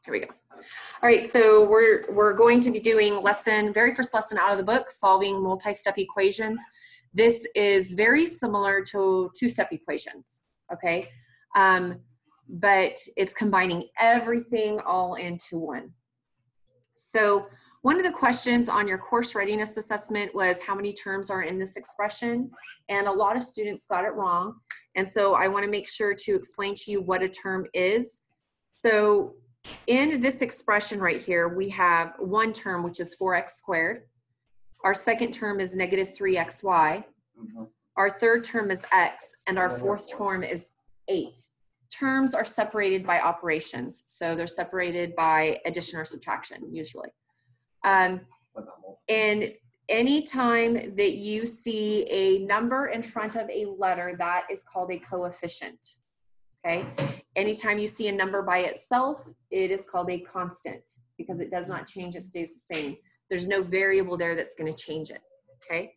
Here we go. All right, so we're going to be doing very first lesson out of the book, solving multi-step equations. This is very similar to two-step equations, okay? But it's combining everything all into one. So one of the questions on your course readiness assessment was how many terms are in this expression, and a lot of students got it wrong. And so I want to make sure to explain to you what a term is. So in this expression right here, we have one term, which is 4x squared. Our second term is negative 3xy. Our third term is x, and our fourth term is 8. Terms are separated by operations. So they're separated by addition or subtraction, usually. And anytime that you see a number in front of a letter, that is called a coefficient. Okay. Anytime you see a number by itself, it is called a constant because it does not change, it stays the same. There's no variable there that's going to change it. Okay.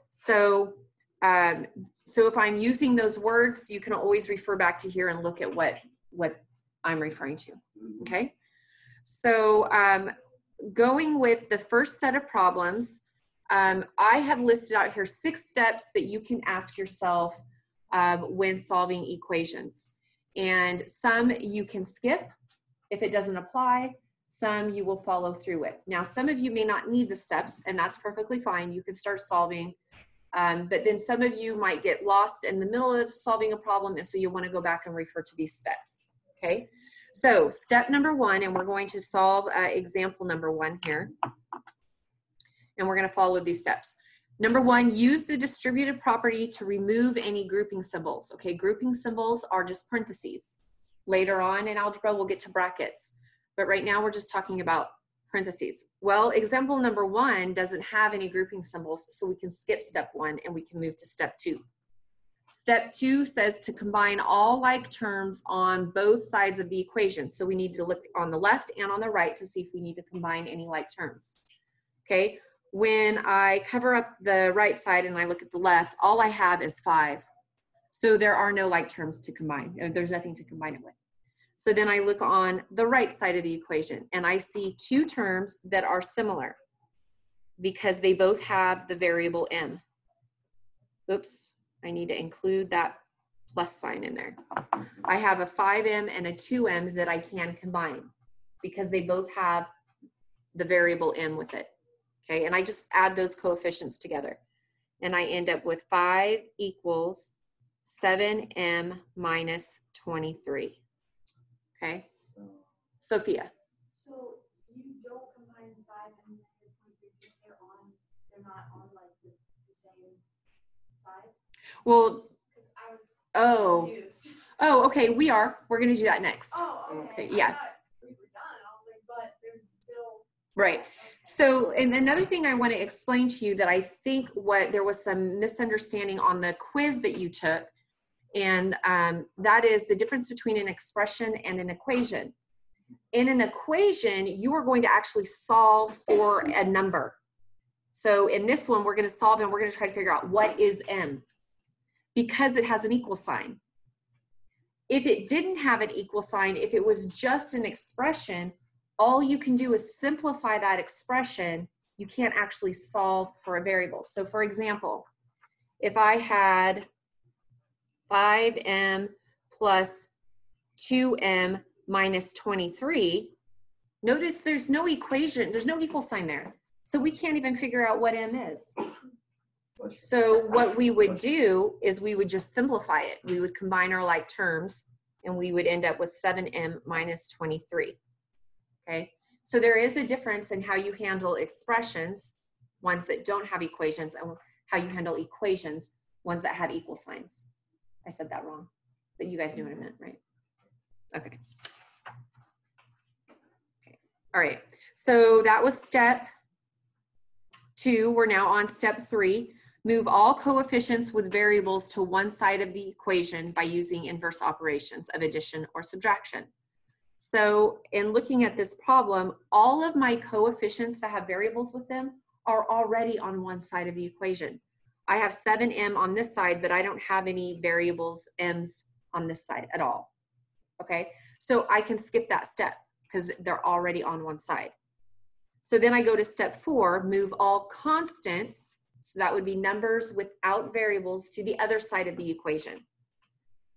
So if I'm using those words, you can always refer back to here and look at what I'm referring to. Okay. So going with the first set of problems, I have listed out here 6 steps that you can ask yourself when solving equations. And some you can skip if it doesn't apply, some you will follow through with. Now, some of you may not need the steps, and that's perfectly fine. You can start solving, but then some of you might get lost in the middle of solving a problem, and so you want to go back and refer to these steps, okay? So step number 1, and we're going to solve example number 1 here, and we're going to follow these steps. Number 1, use the distributive property to remove any grouping symbols. Okay, grouping symbols are just parentheses. Later on in algebra, we'll get to brackets. But right now, we're just talking about parentheses. Well, example number 1 doesn't have any grouping symbols, so we can skip step 1 and we can move to step 2. Step 2 says to combine all like terms on both sides of the equation. So we need to look on the left and on the right to see if we need to combine any like terms. Okay. When I cover up the right side and I look at the left, all I have is 5. So there are no like terms to combine. There's nothing to combine it with. So then I look on the right side of the equation and I see 2 terms that are similar because they both have the variable m. Oops, I need to include that plus sign in there. I have a 5m and a 2m that I can combine because they both have the variable m with it. Okay, and I just add those coefficients together. And I end up with 5 equals 7m minus 23. Okay, Sophia. So you don't combine 5 and 23 because they're not on like the same side? Well, because I was confused. Oh, okay, we are. We're going to do that next. Oh, okay. Yeah. I thought we were done. I was like, but there's still... Right. Okay. So, and another thing I want to explain to you that I think there was some misunderstanding on the quiz that you took, and that is the difference between an expression and an equation. In an equation, you are going to actually solve for a number. So in this one, we're going to solve and we're going to try to figure out what is m because it has an equal sign. If it didn't have an equal sign, if it was just an expression, all you can do is simplify that expression. You can't actually solve for a variable. So for example, if I had 5m plus 2m minus 23, notice there's no equation, there's no equal sign there. So we can't even figure out what m is. So what we would do is we would just simplify it. We would combine our like terms and we would end up with 7m minus 23. Okay, so there is a difference in how you handle expressions, ones that don't have equations, and how you handle equations, ones that have equal signs. I said that wrong, but you guys knew what I meant, right? Okay. Okay. All right, so that was step 2. We're now on step 3. Move all coefficients with variables to one side of the equation by using inverse operations of addition or subtraction. So in looking at this problem, all of my coefficients that have variables with them are already on one side of the equation. I have 7m on this side, but I don't have any variables m's on this side at all. Okay, so I can skip that step because they're already on one side. So then I go to step 4, move all constants. So that would be numbers without variables to the other side of the equation.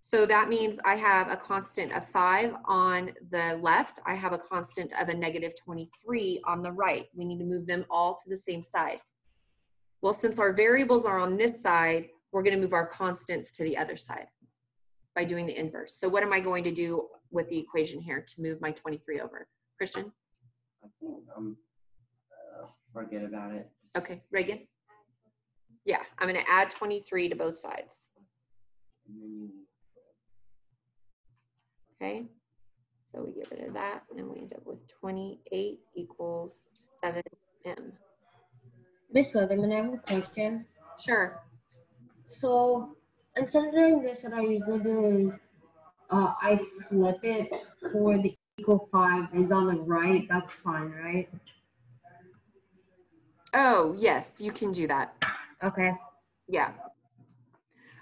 So that means I have a constant of 5 on the left. I have a constant of a negative 23 on the right. We need to move them all to the same side. Well, since our variables are on this side, we're going to move our constants to the other side by doing the inverse. So what am I going to do with the equation here to move my 23 over? Christian? I think forget about it. Okay, Reagan? Yeah, I'm going to add 23 to both sides. Okay, so we get rid of that and we end up with 28 equals 7m. Miss Leatherman, I have a question. Sure. So instead of doing this, what I usually do is I flip it for the equal 5 is on the right. That's fine, right? Oh, yes, you can do that. Okay. Yeah.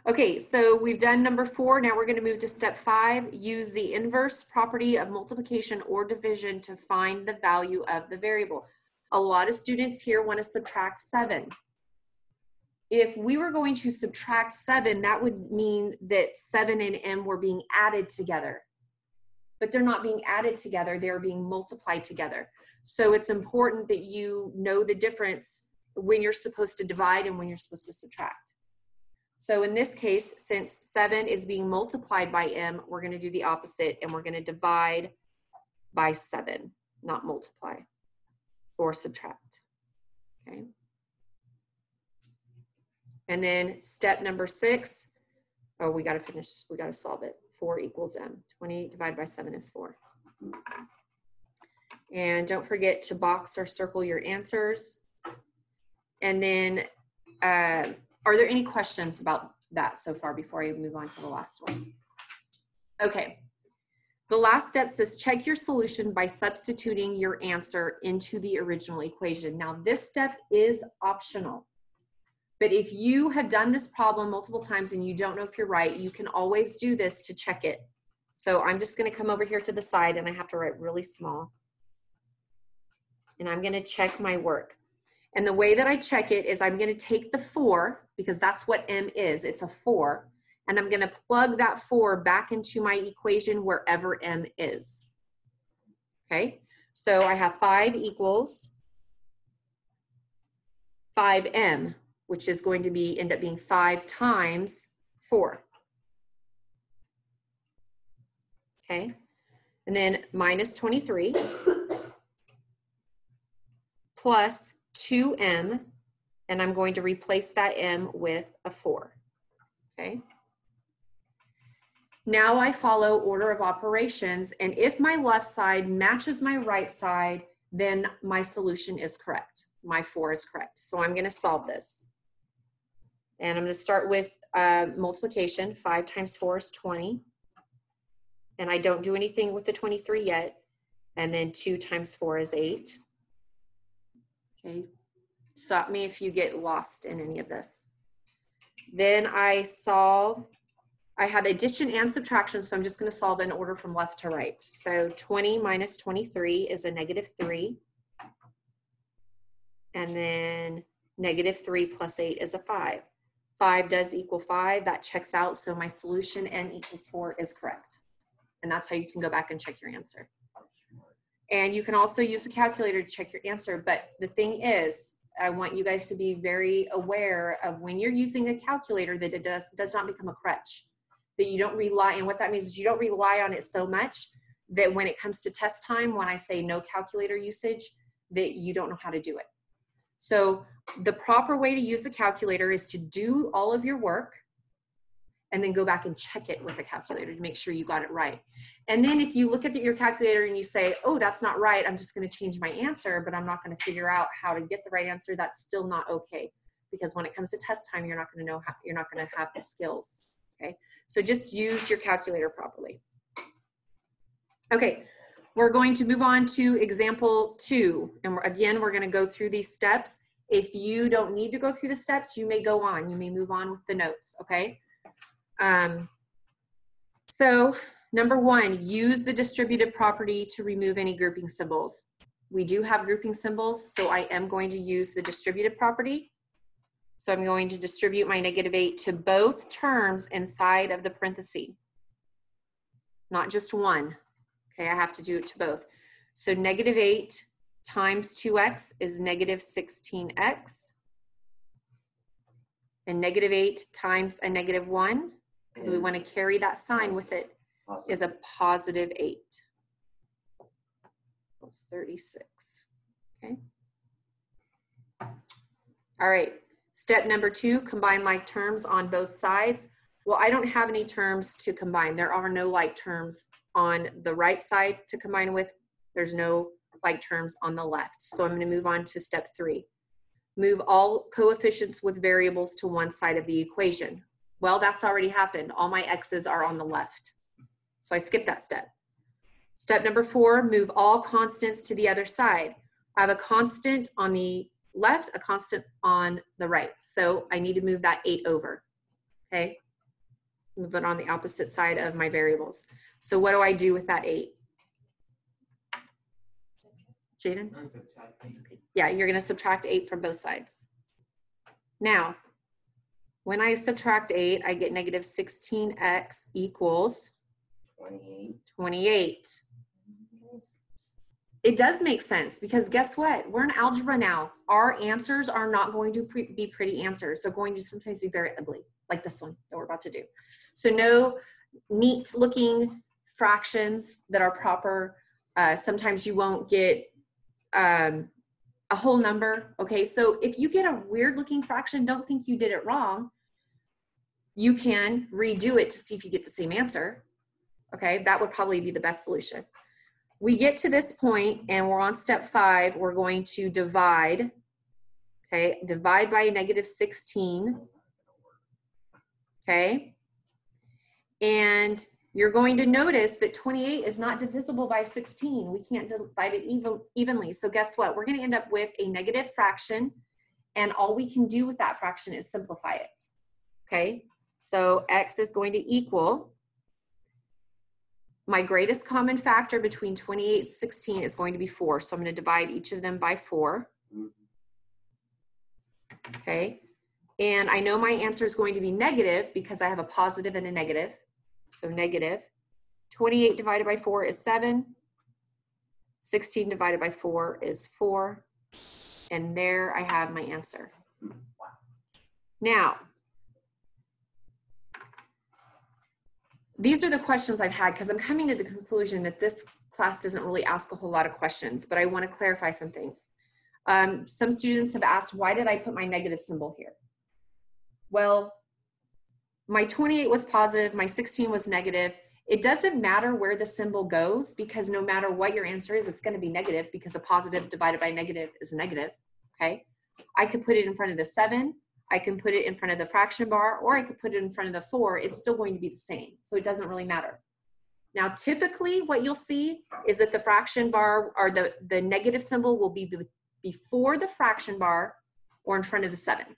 Okay, so we've done number 4. Now we're going to move to step 5. Use the inverse property of multiplication or division to find the value of the variable. A lot of students here want to subtract 7. If we were going to subtract 7, that would mean that 7 and m were being added together. But they're not being added together, they're being multiplied together. So it's important that you know the difference when you're supposed to divide and when you're supposed to subtract. So in this case, since 7 is being multiplied by m, we're going to do the opposite and we're going to divide by 7, not multiply or subtract. Okay. And then step number 6, oh, we got to finish, we got to solve it. 4 equals m. 28 divided by 7 is 4. And don't forget to box or circle your answers. And then, are there any questions about that so far before I move on to the last one? Okay. The last step says check your solution by substituting your answer into the original equation. Now, this step is optional. But if you have done this problem multiple times and you don't know if you're right, you can always do this to check it. So I'm just going to come over here to the side and I have to write really small. And I'm going to check my work. And the way that I check it is I'm going to take the 4, because that's what m is. It's a 4. And I'm going to plug that 4 back into my equation wherever m is. Okay, so I have 5 equals 5m, which is going to be end up being 5 times 4. Okay, and then minus 23 plus 2m, and I'm going to replace that m with a 4. Okay. Now I follow order of operations, and if my left side matches my right side, then my solution is correct. My 4 is correct. So I'm going to solve this. And I'm going to start with multiplication. 5 times 4 is 20. And I don't do anything with the 23 yet. And then 2 times 4 is 8. Okay. Stop me if you get lost in any of this. Then I solve. I have addition and subtraction, so I'm just going to solve in order from left to right. So 20 minus 23 is a negative 3. And then negative 3 plus 8 is a 5. 5 does equal 5. That checks out. So my solution n equals 4 is correct. And that's how you can go back and check your answer. And you can also use a calculator to check your answer. But the thing is, I want you guys to be very aware of when you're using a calculator that it does not become a crutch. That you don't rely, and what that means is you don't rely on it so much that when it comes to test time, when I say no calculator usage, that you don't know how to do it. So the proper way to use a calculator is to do all of your work and then go back and check it with a calculator to make sure you got it right. And then if you look at your calculator and you say, oh, that's not right, I'm just going to change my answer, but I'm not going to figure out how to get the right answer, that's still not okay. Because when it comes to test time, you're not going to know how, you're not going to have the skills. Okay, so just use your calculator properly. Okay, we're going to move on to example 2. And again, we're going to go through these steps. If you don't need to go through the steps, you may go on. You may move on with the notes, okay? So Number 1, use the distributive property to remove any grouping symbols. We do have grouping symbols, so I am going to use the distributive property. So I'm going to distribute my -8 to both terms inside of the parenthesis, not just one. Okay, I have to do it to both. So -8 times 2x is -16x. And -8 times a -1, because we want to carry that sign with it, is a +8. That's 36. Okay. All right. Step number 2, combine like terms on both sides. Well, I don't have any terms to combine. There are no like terms on the right side to combine with. There's no like terms on the left. So I'm going to move on to step 3. Move all coefficients with variables to one side of the equation. Well, that's already happened. All my x's are on the left. So I skipped that step. Step number 4, move all constants to the other side. I have a constant on the left, a constant on the right. So I need to move that 8 over, okay? Move it on the opposite side of my variables. So what do I do with that 8? Jaden? Okay. Yeah, you're gonna subtract 8 from both sides. Now, when I subtract 8, I get -16x equals 28. It does make sense because guess what? We're in algebra now. Our answers are not going to be pretty answers. They're going to sometimes be very ugly, like this one that we're about to do. So no neat looking fractions that are proper. Sometimes you won't get a whole number. Okay, so if you get a weird looking fraction, don't think you did it wrong. You can redo it to see if you get the same answer. Okay, that would probably be the best solution. We get to this point and we're on step 5. We're going to divide. Okay, divide by -16. Okay, and you're going to notice that 28 is not divisible by 16. We can't divide it evenly. So guess what? We're going to end up with a negative fraction, and all we can do with that fraction is simplify it. Okay, so x is going to equal, my greatest common factor between 28 and 16 is going to be 4. So I'm going to divide each of them by 4. Okay, and I know my answer is going to be negative because I have a positive and a negative. So negative 28 divided by 4 is 7. 16 divided by 4 is 4. And there I have my answer. Now, these are the questions I've had because I'm coming to the conclusion that this class doesn't really ask a whole lot of questions, but I want to clarify some things. Some students have asked, why did I put my negative symbol here? Well, my 28 was positive, my 16 was negative. It doesn't matter where the symbol goes because no matter what your answer is, it's going to be negative because a positive divided by negative is a negative, okay? I could put it in front of the 7, I can put it in front of the fraction bar, or I could put it in front of the 4. It's still going to be the same, so it doesn't really matter. Now, typically what you'll see is that the fraction bar or the negative symbol will be before the fraction bar or in front of the 7,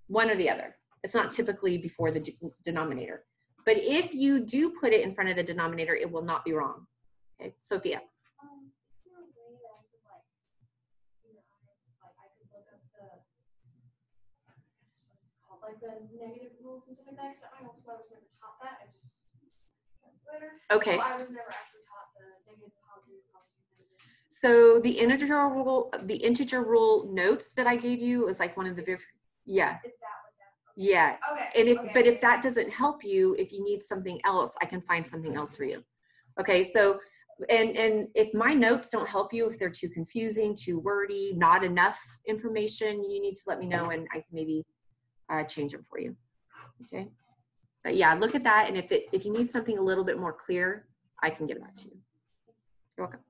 one or the other. It's not typically before the denominator. But if you do put it in front of the denominator, it will not be wrong. Okay, Sophia. Like the negative rules and stuff like that, except my whole school, I was never taught that. I just later. Okay. So I was never actually taught the negative, positive, negative. So the integer rule notes that I gave you was like one of the yeah. Is that what that? Okay. Yeah. Okay. And if okay. but if that doesn't help you, if you need something else, I can find something else for you. Okay, so and if my notes don't help you, if they're too confusing, too wordy, not enough information, you need to let me know and I can maybe change them for you. Okay, but yeah, look at that, and if you need something a little bit more clear, I can give that to you. You're welcome.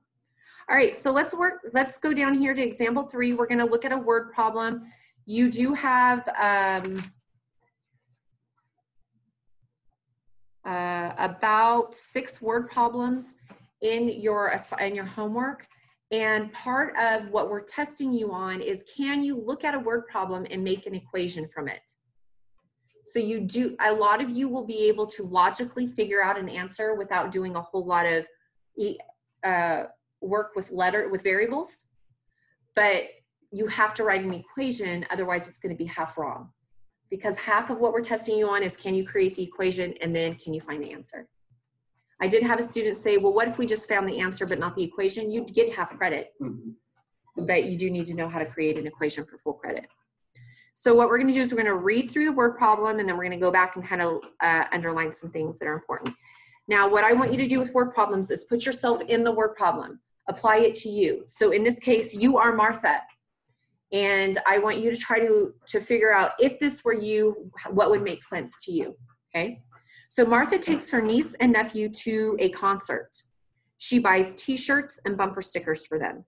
All right, so let's go down here to example 3. We're going to look at a word problem. You do have about 6 word problems in your homework. And part of what we're testing you on is, can you look at a word problem and make an equation from it? So a lot of you will be able to logically figure out an answer without doing a whole lot of work with variables, but you have to write an equation, otherwise it's going to be half wrong. Because half of what we're testing you on is, can you create the equation, and then can you find the answer? I did have a student say, well, what if we just found the answer but not the equation? You'd get half credit, but you do need to know how to create an equation for full credit. So what we're going to do is we're going to read through the word problem, and then we're going to go back and kind of underline some things that are important. Now, what I want you to do with word problems is put yourself in the word problem, apply it to you. So in this case, you are Martha. And I want you to try to figure out, if this were you, what would make sense to you, okay? So Martha takes her niece and nephew to a concert. She buys t-shirts and bumper stickers for them.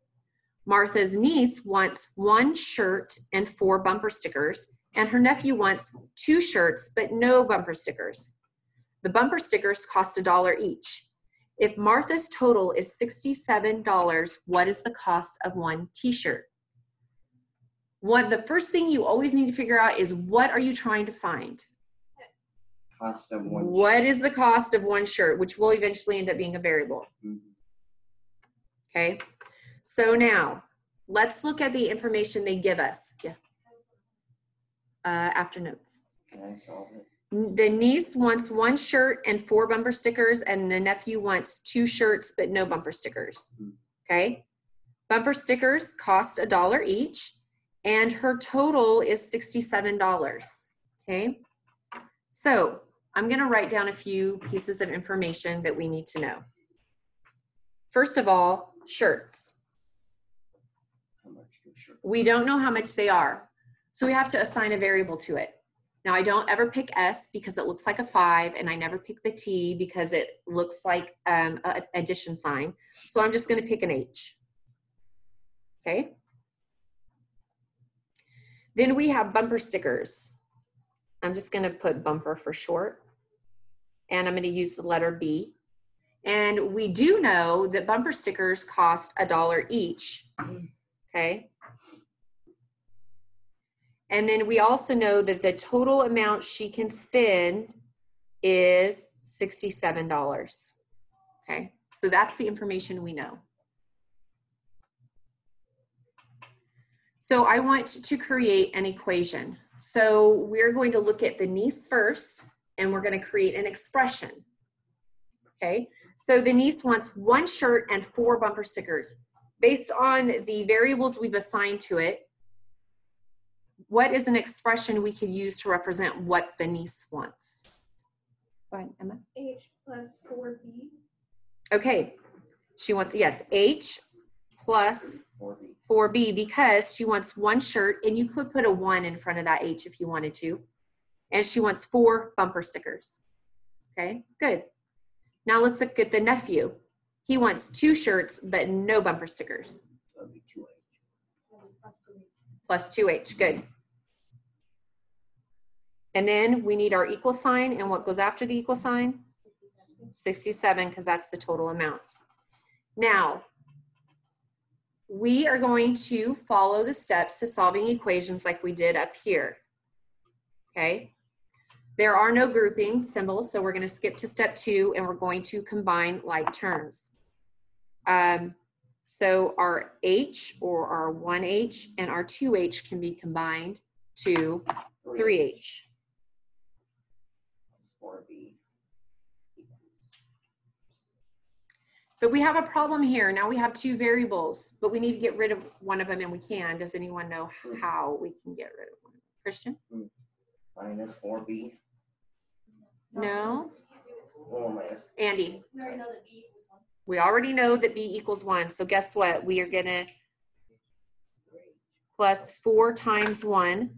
Martha's niece wants 1 shirt and 4 bumper stickers, and her nephew wants 2 shirts but no bumper stickers. The bumper stickers cost $1 each. If Martha's total is $67, what is the cost of 1 t-shirt? The first thing you always need to figure out is, what are you trying to find? Cost of 1 What is the cost of 1 shirt, which will eventually end up being a variable. Okay, so now let's look at the information they give us. Yeah. After notes. Can I solve it? The niece wants 1 shirt and 4 bumper stickers, and the nephew wants 2 shirts but no bumper stickers. Okay, bumper stickers cost $1 each, and her total is $67. Okay, so I'm going to write down a few pieces of information that we need to know. First of all, shirts. How much do shirts? We don't know how much they are, so we have to assign a variable to it. Now, I don't ever pick S because it looks like a 5, and I never pick the T because it looks like an addition sign. So I'm just going to pick an H. Okay. Then we have bumper stickers. I'm just going to put bumper for short, and I'm going to use the letter B. And we do know that bumper stickers cost $1 each. Okay. And then we also know that the total amount she can spend is $67. Okay, so that's the information we know. So I want to create an equation. So we're going to look at the niece first, and we're going to create an expression. Okay, so the niece wants 1 shirt and 4 bumper stickers. Based on the variables we've assigned to it, what is an expression we could use to represent what the niece wants? Go ahead, Emma. H plus 4B. Okay, she wants, yes, H plus 4B. 4B, because she wants 1 shirt, and you could put a 1 in front of that H if you wanted to. And she wants 4 bumper stickers. Okay, good. Now let's look at the nephew. He wants 2 shirts, but no bumper stickers. So that'd be 2H. Plus 2H, good. And then we need our equal sign, and what goes after the equal sign? 67, because that's the total amount. Now, we are going to follow the steps to solving equations like we did up here. Okay? There are no grouping symbols, so we're going to skip to step 2, and we're going to combine like terms. So our H, or our 1H, and our 2H can be combined to 3H. 4B. But we have a problem here. Now we have 2 variables, but we need to get rid of one of them, and we can. Does anyone know how we can get rid of one? Christian? Minus 4B. No? Oh, minus. Andy? We already know that B equals 1. We already know that B equals 1. So guess what? We are going to plus 4 times 1.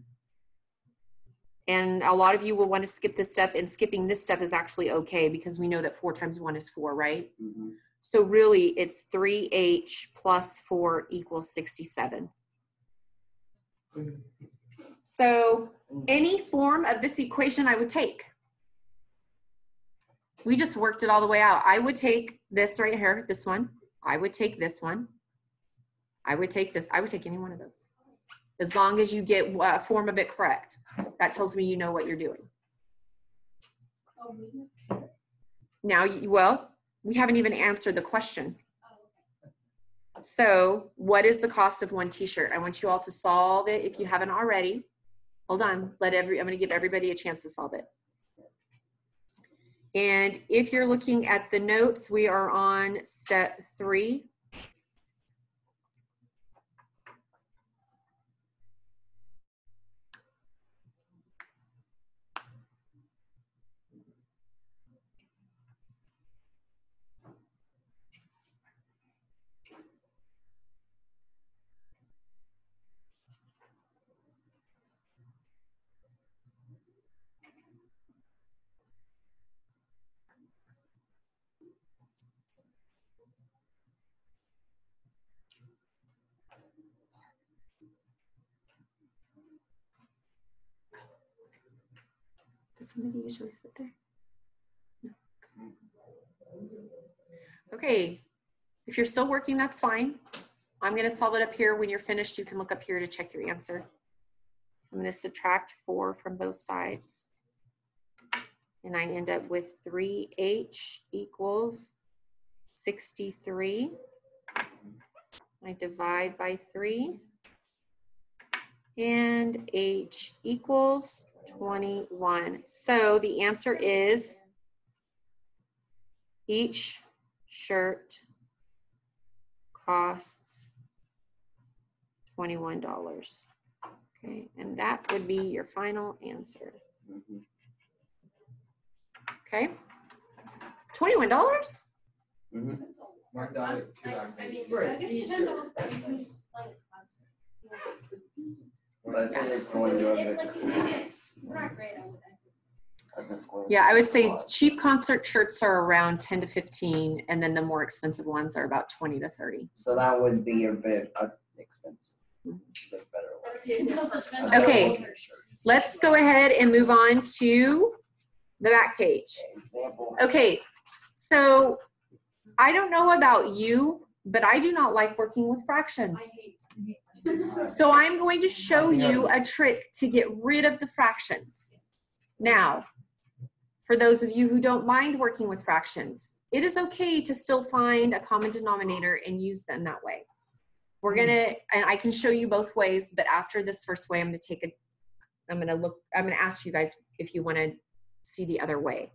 And a lot of you will want to skip this step, and skipping this step is actually okay because we know that 4 times 1 is 4, right? Mm-hmm. So really it's 3H plus 4 equals 67. So any form of this equation I would take. We just worked it all the way out. I would take this right here, this one. I would take this one. I would take this. I would take any one of those. As long as you get a form of it correct. That tells me you know what you're doing. Oh, me? Now, well, we haven't even answered the question. Oh, So what is the cost of one t-shirt? I want you all to solve it if you haven't already. Hold on, I'm gonna give everybody a chance to solve it. And if you're looking at the notes, we are on step 3. Does somebody usually sit there? No. Okay, if you're still working, that's fine. I'm gonna solve it up here. When you're finished, you can look up here to check your answer. I'm gonna subtract 4 from both sides. And I end up with 3h equals 63. I divide by 3. And h equals 21. So the answer is each shirt costs $21. Okay, and that would be your final answer. Mhm. Okay, $21? Mhm. that's a lot. My daughter too. I mean, Right. I guess it depends on who's like concert. But I think it's If going to it's like, not great, I would. Yeah, I would say cheap concert shirts are around 10 to 15, and then the more expensive ones are about 20 to 30. So that would be a bit expensive. Mhm. But better or worse. It also depends on Okay. the shirt. Let's go ahead and move on to the back page. Example. Okay, so I don't know about you, but I do not like working with I fractions. hate. So I'm going to show you a trick to get rid of the fractions. Now, for those of you who don't mind working with fractions, it is okay to still find a common denominator and use them that way. We're gonna, and I can show you both ways, but after this first way, I'm gonna ask you guys if you wanna see the other way.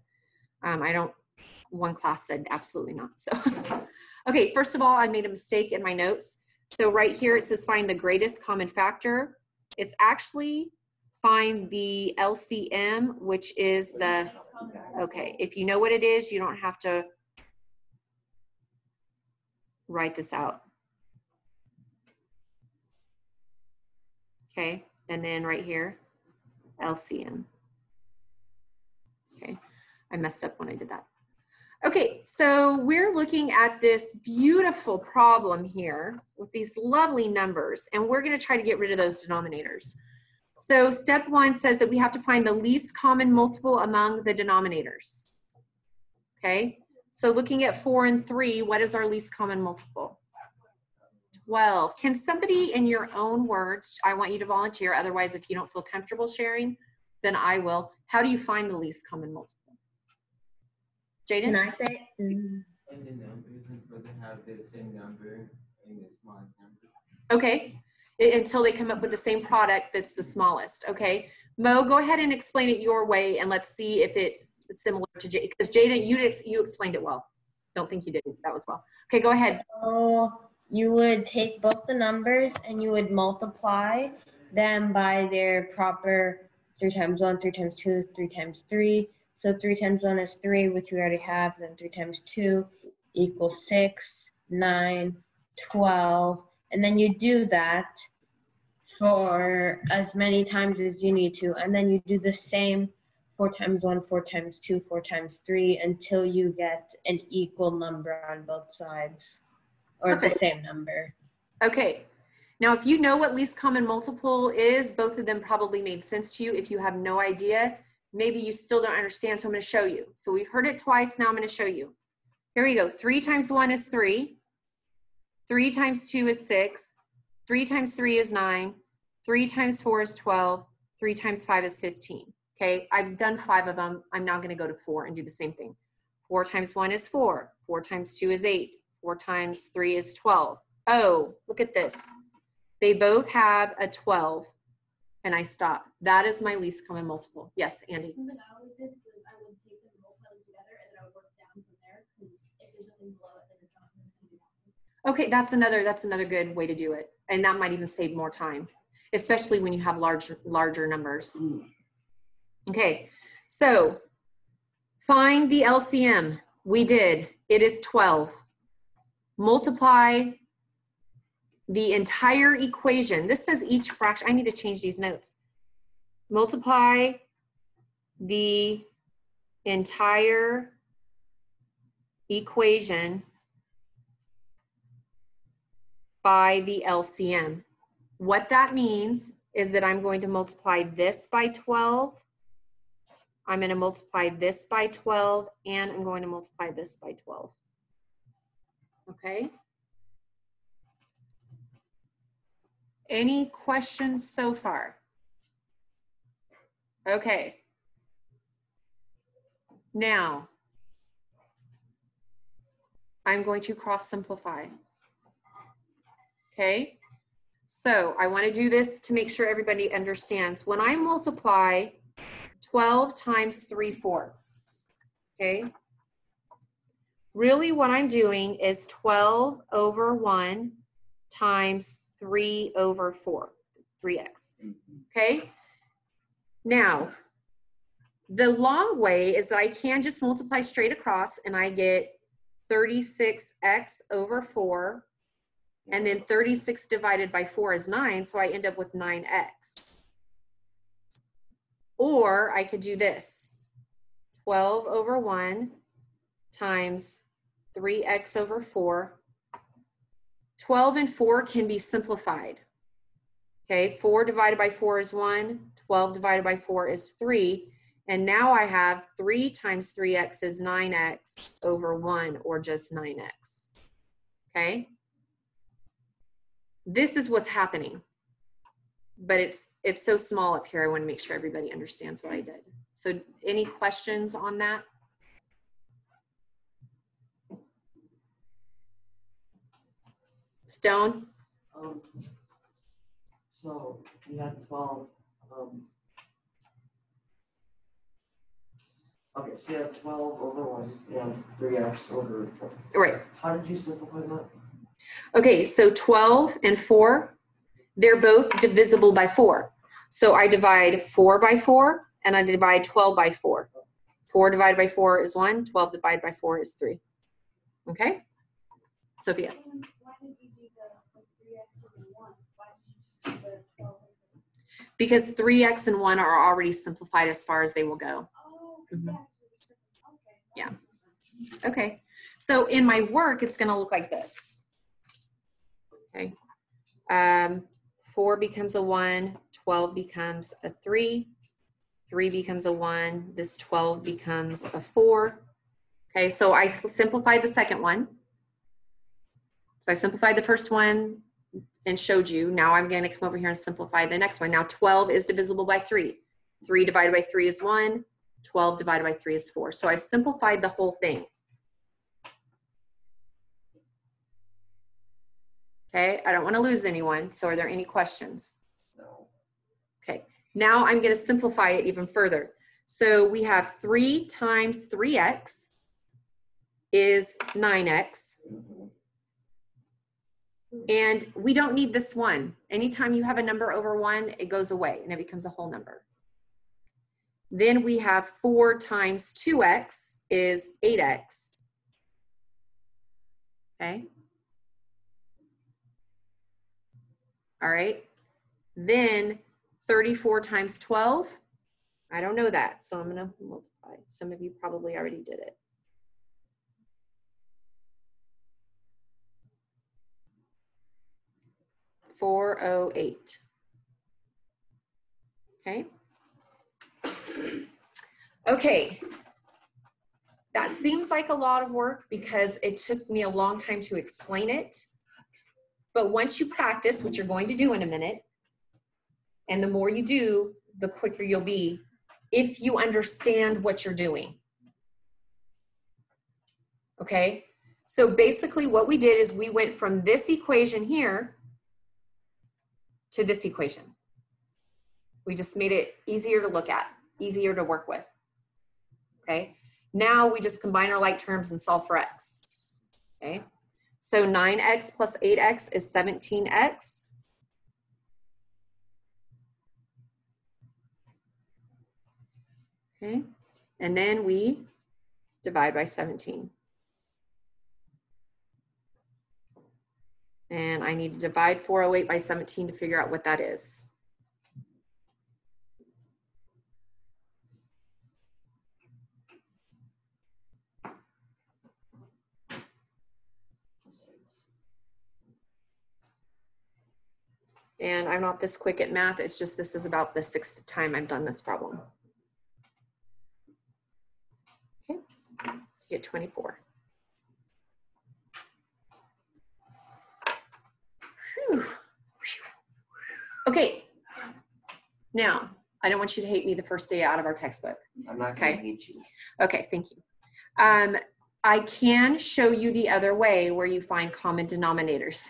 One class said absolutely not, so. Okay, first of all, I made a mistake in my notes. So right here, it says find the greatest common factor. It's actually find the LCM, which is the, okay, if you know what it is, you don't have to write this out. Okay, and then right here, LCM. Okay, I messed up when I did that. Okay, so we're looking at this beautiful problem here with these lovely numbers, and we're gonna try to get rid of those denominators. So step 1 says that we have to find the least common multiple among the denominators. Okay, so looking at 4 and 3, what is our least common multiple? 12. Can somebody in your own words, I want you to volunteer, otherwise if you don't feel comfortable sharing, then I will. How do you find the least common multiple? Jaden? Can I say? And the numbers until they have the same number and the smallest number. Okay, until they come up with the same product that's the smallest, okay? Mo, go ahead and explain it your way, and let's see if it's similar to Jaden, because Jaden, you explained it well. Don't think you didn't, that was well. Okay, go ahead. So you would take both the numbers and you would multiply them by their proper 3 times 1, 3 times 2, 3 times 3. So 3 times 1 is 3, which we already have. Then 3 times 2 equals 6, 9, 12. And then you do that for as many times as you need to. And then you do the same 4 times 1, 4 times 2, 4 times 3 until you get an equal number on both sides. Or Perfect. the same number. Okay, now if you know what least common multiple is, both of them probably made sense to you. If you have no idea, maybe you still don't understand, so I'm gonna show you. So we've heard it twice, now I'm gonna show you. Here we go, 3 times 1 is 3. 3 times 2 is 6. 3 times 3 is 9. 3 times 4 is 12. 3 times 5 is 15. Okay, I've done 5 of them. I'm now gonna go to 4 and do the same thing. 4 times 1 is 4. 4 times 2 is 8. 4 times 3 is 12. Oh, look at this. They both have a 12, and I stop. That is my least common multiple. Yes, Andy. Something I always did was I would take them and multiply them together, and then I would work down from there, because if there's nothing below it, then it's not going to do that. Okay, that's another good way to do it. And that might even save more time, especially when you have larger numbers. Okay, so find the LCM. We did. It is 12. Multiply the entire equation. This says each fraction. I need to change these notes. Multiply the entire equation by the LCM. What that means is that I'm going to multiply this by 12. I'm going to multiply this by 12, and I'm going to multiply this by 12. Okay? Any questions so far? Okay. Now, I'm going to cross simplify. Okay? So I want to do this to make sure everybody understands. When I multiply 12 times 3/4, okay? Really what I'm doing is 12 over 1 times 3 over 4, 3x, okay? Now, the long way is that I can just multiply straight across and I get 36x over 4, and then 36 divided by 4 is 9, so I end up with 9x. Or I could do this, 12 over 1 times 3x over 4. 12 and 4 can be simplified. Okay, 4 divided by 4 is 1, 12 divided by 4 is 3, and now I have 3 times 3x is 9x over 1, or just 9x. Okay? This is what's happening. But it's so small up here, I want to make sure everybody understands what I did. So any questions on that? Stone? So you had 12. Okay, so you have 12 over 1 and 3x over 4. Right. How did you simplify that? Okay, so 12 and 4, they're both divisible by 4. So I divide 4 by 4, and I divide 12 by 4. 4 divided by 4 is 1, 12 divided by 4 is 3. Okay? Sophia? Why did you do the 3x over 1? Why did you just do the 12 over? Because 3x and 1 are already simplified as far as they will go. Oh, Mhm. yeah. Okay. that Yeah. makes more sense. Okay, so in my work, it's gonna look like this. Okay, 4 becomes a 1, 12 becomes a 3, 3 becomes a 1, this 12 becomes a 4. Okay, so I simplified the second one. So I simplified the first one and showed you. Now I'm gonna come over here and simplify the next one. Now 12 is divisible by 3. 3 divided by 3 is 1. 12 divided by 3 is 4. So I simplified the whole thing. Okay, I don't want to lose anyone. So are there any questions? No. Okay, now I'm going to simplify it even further. So we have 3 times 3x is 9x. Mhm. And we don't need this one. Anytime you have a number over 1, it goes away and it becomes a whole number. Then we have 4 times 2x is 8x. Okay. All right. Then 34 times 12. I don't know that, so I'm going to multiply. Some of you probably already did it. $408. Okay. Okay. That seems like a lot of work because it took me a long time to explain it. But once you practice, which you're going to do in a minute, and the more you do, the quicker you'll be if you understand what you're doing. Okay, so basically what we did is we went from this equation here to this equation. We just made it easier to look at, easier to work with. Okay, now we just combine our like terms and solve for x. Okay, so 9x plus 8x is 17x. Okay, and then we divide by 17. And I need to divide 408 by 17 to figure out what that is. And I'm not this quick at math, it's just this is about the 6th time I've done this problem. Okay, you get 24. Whew. Okay, now, I don't want you to hate me the first day out of our textbook. I'm not gonna Okay. hate you. Okay, thank you. I can show you the other way where you find common denominators.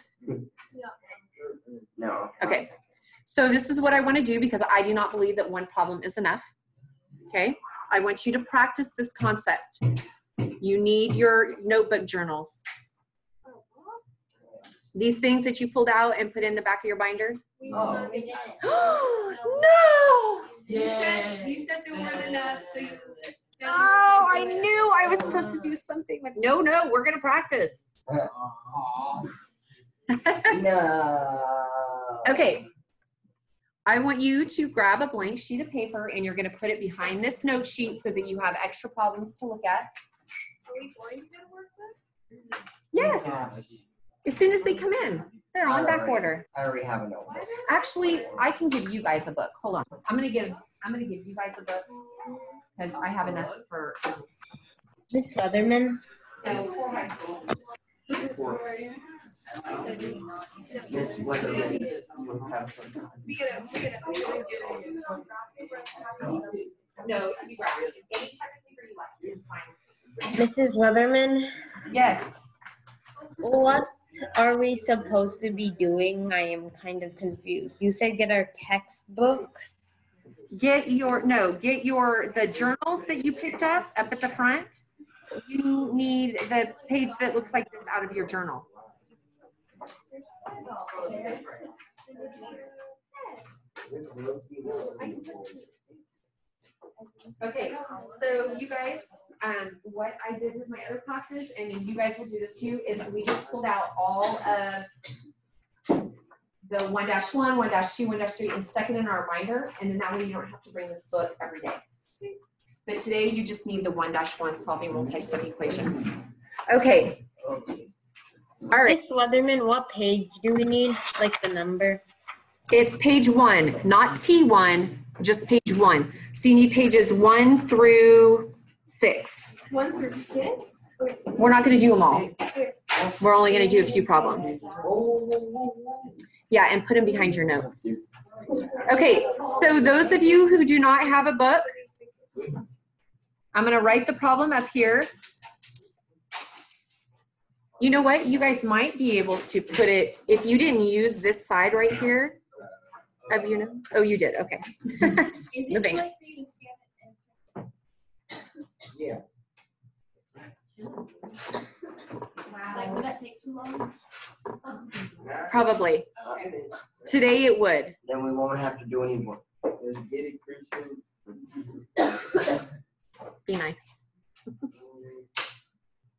No. Okay, so this is what I want to do because I do not believe that one problem is enough. Okay, I want you to practice this concept. You need your notebook journals. These things that you pulled out and put in the back of your binder. Oh. No! You said there weren't enough, so you said. Oh, I knew I was supposed to do something with, no, we're gonna practice. No. Okay, I want you to grab a blank sheet of paper and you're gonna put it behind this note sheet so that you have extra problems to look at. Are we going to work with? Yes, as soon as they come in, they're on back order. I already have a notebook. Actually, I can give you guys a book. Hold on, I'm gonna give you guys a book because I have enough for. Miss Weatherman, No, for high school. This Weatherman, you have some. No, you grab it. Any type of paper you like, it's fine. Mrs. Weatherman, Yes. what are we supposed to be doing? I am kind of confused. You said get our textbooks. Get the journals that you picked up at the front. You need the page that looks like this out of your journal. Okay, so you guys, what I did with my other classes, and you guys will do this too, is we just pulled out all of the 1-1, 1-2, 1-3, and stuck it in our binder, and then that way you don't have to bring this book every day. But today you just need the 1-1 solving multi-step equations. Okay. All right. Miss Weatherman, what page do we need? Like the number? It's page 1, not T1, just page 1. So you need pages 1 through 6. 1 through 6? We're not going to do them all. We're only going to do a few problems. Yeah, and put them behind your notes. Okay, so those of you who do not have a book, I'm going to write the problem up here. You know what? You guys might be able to put it, if you didn't use this side right here of your note. Oh, you did. Okay. Is it Moving. too late for you to scan it? Yeah. Like, would that take too long? Probably. Today it would. Then we won't have to do any more. Be nice.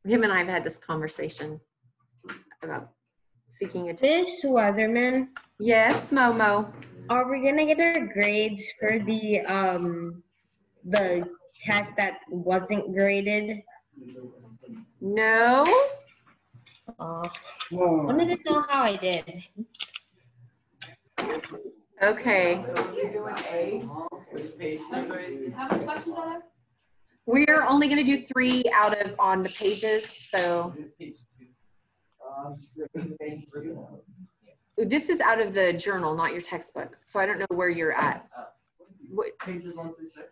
Him and I have had this conversation about seeking attention. Miss Weatherman, Yes, Momo. are we gonna get our grades for the test that wasn't graded? No. I wanted to know how I did. Okay. Which page number is it? How many questions do I have? We're only going to do 3 out of on the pages. So This page 2. this is out of the journal, not your textbook. So I don't know where you're at. What, Pages 1 through 6.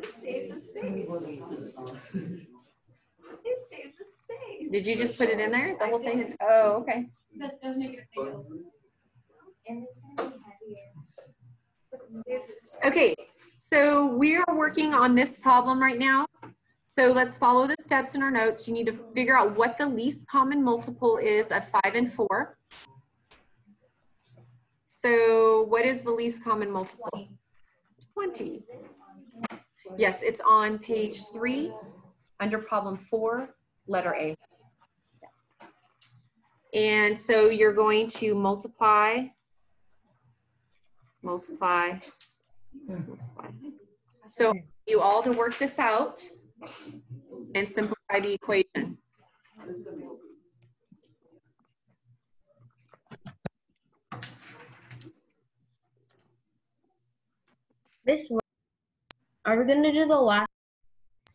It saves us space. It saves us space. Did you just put it in there? The whole thing? Oh, okay. That does make it a big deal. And it's gonna be heavier. Okay, so we're working on this problem right now. So let's follow the steps in our notes. You need to figure out what the least common multiple is of 5 and 4. So what is the least common multiple? 20. Yes, it's on page 3 under problem 4, letter A. And so you're going to multiply. So you all to work this out and simplify the equation. Miss, are we gonna do the last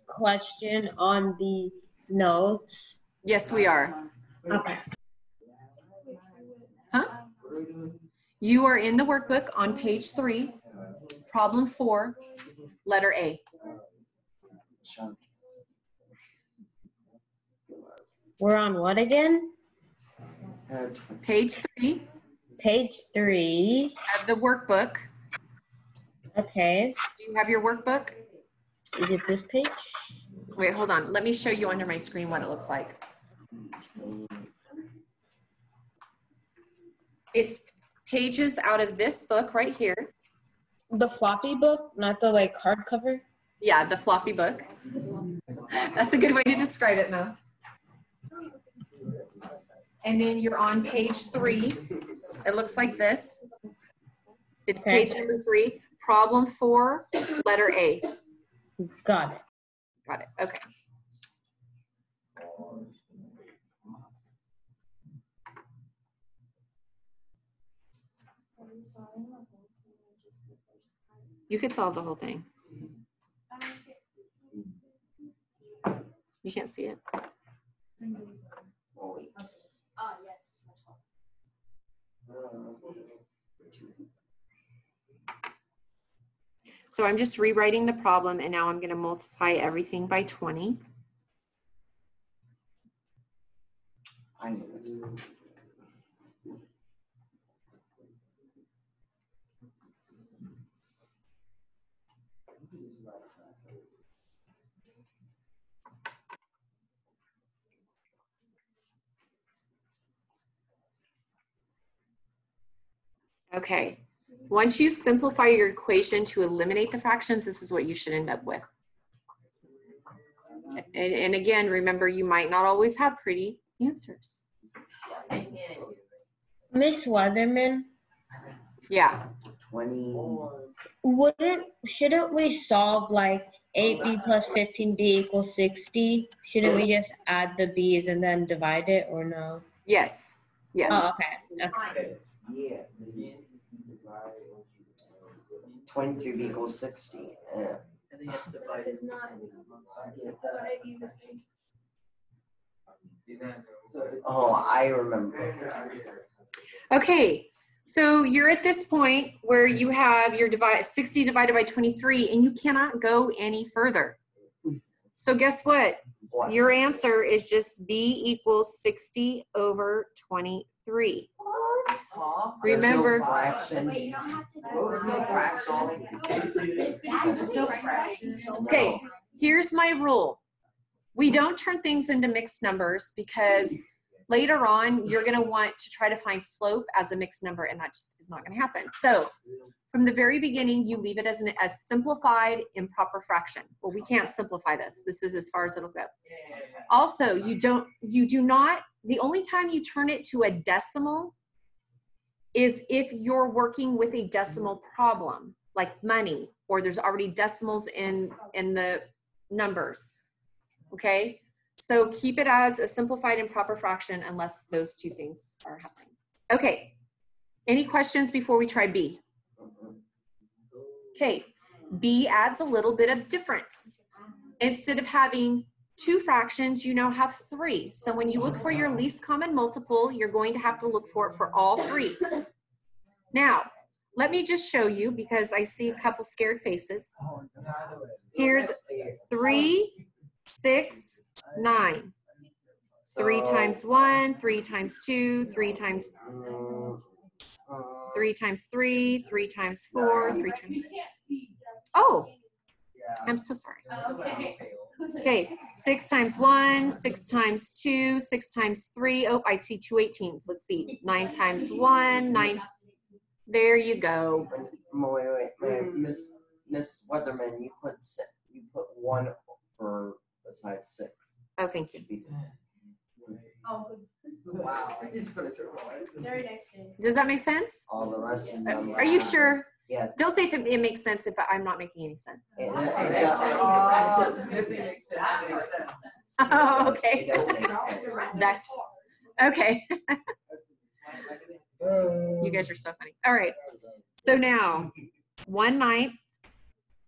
question on the notes? Yes, we are. Okay. Huh? You are in the workbook on page 3, problem 4, letter A. We're on what again? Page 3 Page 3. of the workbook. Okay. Do you have your workbook? Is it this page? Wait, hold on. Let me show you under my screen what it looks like. It's pages out of this book right here. The floppy book, not the like hardcover? Yeah, the floppy book. That's a good way to describe it, Mo. And then you're on page 3. It looks like this. It's Okay. page number 3, problem 4, letter A. Got it. Got it. Okay. You could solve the whole thing. You can't see it. Yes. So I'm just rewriting the problem, and now I'm going to multiply everything by 20. I knew it. Okay. Once you simplify your equation to eliminate the fractions, this is what you should end up with. And again, remember, you might not always have pretty answers. Miss Weatherman, Yeah. 20. shouldn't we solve like 8b plus 15b equals 60? Shouldn't we just add the b's and then divide it, or no? Yes. Yes. Oh, okay. Okay. Yeah. 23 equals 60. Yeah. That is not divide evenly. Oh, I remember. Okay. So you're at this point where you have your 60 divided by 23, and you cannot go any further. So guess what? What? Your answer is just b equals 60 over 23. Remember, Wait, you don't have to do okay, here's my rule. We don't turn things into mixed numbers, because later on, you're going to want to try to find slope as a mixed number, and that just is not going to happen. So from the very beginning, you leave it as a simplified improper fraction. Well, we can't simplify this. This is as far as it'll go. Also, you do not, the only time you turn it to a decimal is if you're working with a decimal problem, like money, or there's already decimals in the numbers, okay? So keep it as a simplified improper fraction unless those two things are happening. Okay, any questions before we try B? Okay, B adds a little bit of difference. Instead of having 2 fractions, you now have 3. So when you look for your least common multiple, you're going to have to look for it for all 3. Now, let me just show you because I see a couple scared faces. Here's 3, 6, 9. 3 times 1, 3 times 2, 3 times 3 times 3, 3 times 4, 3 times 6. Oh, I'm so sorry. Okay, 6 times 1, 6 times 2, 6 times 3. Oh, I see 2 18s. Let's see. 9 times 1, 9. There you go. Wait. Miss Weatherman, you put 1 for besides 6. Oh, thank you. Oh, Wow. very nice thing. Does that make sense? All the rest of them. Are you sure? Yes. Don't say if it makes sense if I'm not making any sense. Oh, okay. It does make sense. That's okay. You guys are so funny. All right. So now 1/9,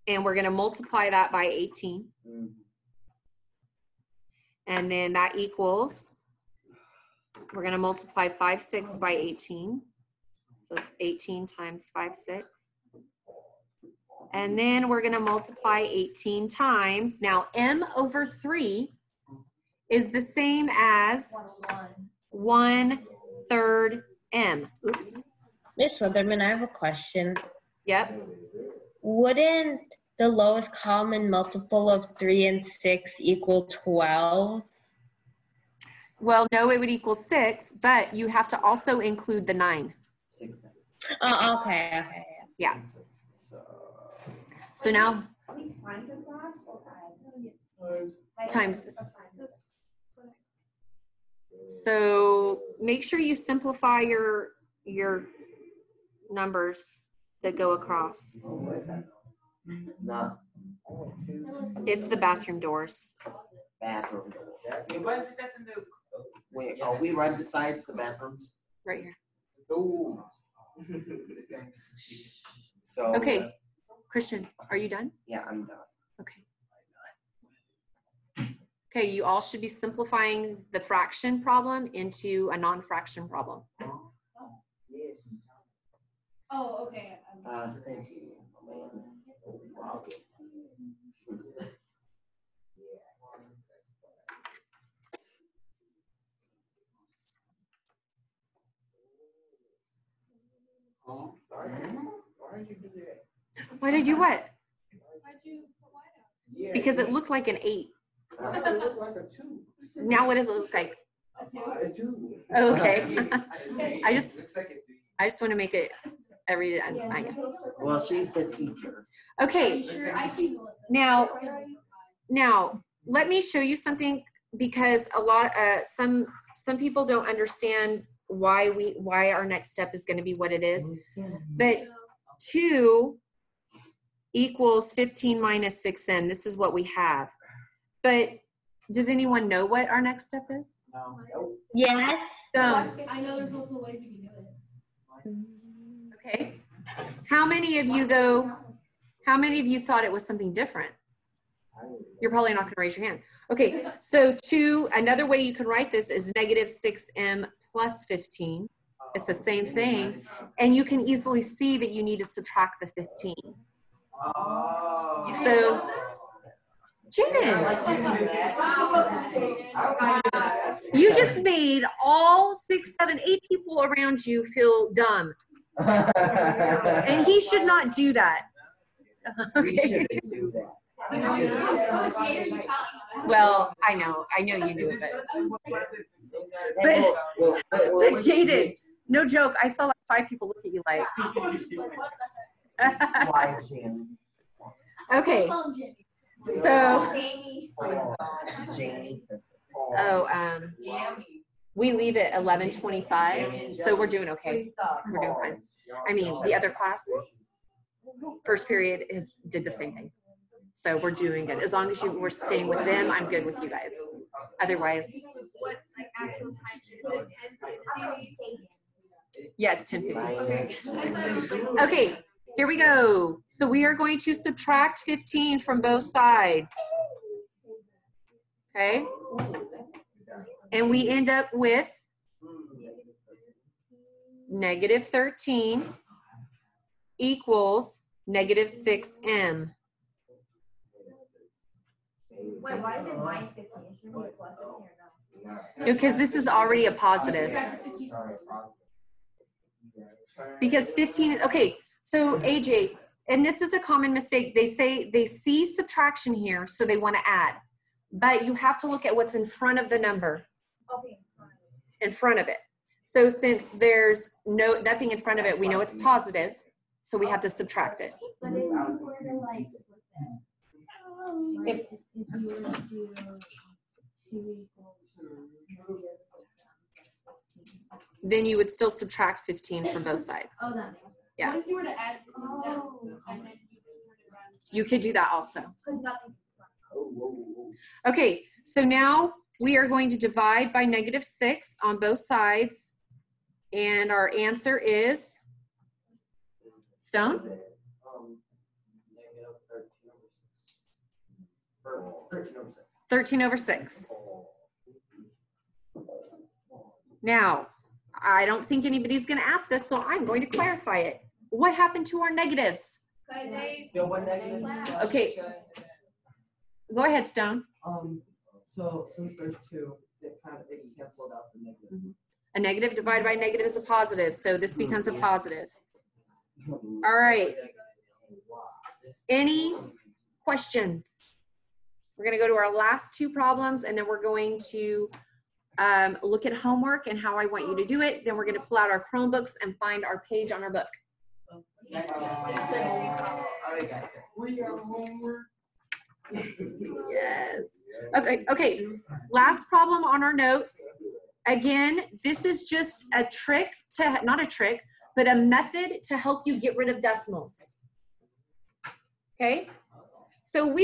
and we're going to multiply that by 18. And then that equals, we're going to multiply 5 6 by 18. So it's 18 times 5 6. And then we're going to multiply 18 times. Now, m over 3 is the same as 1/3 m. Oops. Miss Weatherman, I have a question. Yep. Wouldn't the lowest common multiple of 3 and 6 equal 12? Well, no, it would equal 6, but you have to also include the 9. 6. Oh, okay. Yeah. So So now times. So make sure you simplify your numbers that go across. not It's the bathroom doors. bathroom door. Why is it that in the Wait, are we right besides the bathrooms? Right here. Ooh. So Okay. Christian, are you done? yeah, I'm done. Okay. Okay, you all should be simplifying the fraction problem into a non-fraction problem. Oh, okay. Thank you. Why did you what? Why'd you put white out? Because it looked like an 8. It looked like a 2. Now what does it look like? A 2. Okay. I just Looks like it. want to make it every I know. Well, she's the teacher. Okay. Sure, I see. Now let me show you something because some people don't understand why our next step is going to be what it is. But 2 equals 15 minus 6m. This is what we have. But does anyone know what our next step is? Yes. I know there's multiple ways you can do it. Okay. How many of you thought it was something different? You're probably not going to raise your hand. Okay, so another way you can write this is negative 6m plus 15. It's the same thing. And you can easily see that you need to subtract the 15. So, Jaden, you just made all 6, 7, 8 people around you feel dumb. And he should not do that. We shouldn't do that. Well, I know you knew it, but Jaden, no joke, I saw like 5 people look at you like. Why, Jim? Okay, so, Jamie. we leave at 11:25, so we're doing okay. We're doing fine. I mean, the other class, first period did the same thing. So we're doing good. As long as we're staying with them, I'm good with you guys. Otherwise, What, like, actual time is it? yeah, it's 10:50. Okay. I thought it was like. Okay, here we go. So we are going to subtract 15 from both sides. Okay? And we end up with negative 13 equals negative 6m. Wait, why is it minus 15? It should be plus 15 or no? Because this is already a positive. Because 15 is, okay, so AJ, and this is a common mistake. They say they see subtraction here, so they want to add. But you have to look at what's in front of the number, Okay. in front of it. So since there's nothing in front of it, we know it's positive, so we have to subtract it. But if you were to like, If- if you were to do 2 equals negative 6, that's 15. Then you would still subtract 15 from both sides. Oh, that makes sense. Yeah. What if you were to add 2 down Oh. and then you turn it around? You could do that also. Because nothing. Okay, so now we are going to divide by negative 6 on both sides. And our answer is Stone? Negative 13/6. Or 13/6. 13 over 6. Now, I don't think anybody's going to ask this, so I'm going to clarify it. What happened to our negatives? Still one negative. Okay. Go ahead, Stone. So since there's 2, it canceled out the negative. A negative divided by a negative is a positive, so this becomes a positive. All right. Any questions? We're going to go to our last 2 problems, and then we're going to look at homework and how I want you to do it. Then we're going to pull out our Chromebooks and find our page on our book. Yes. Okay. Last problem on our notes. Again, this is just a trick to, not a trick, but a method to help you get rid of decimals. Okay? So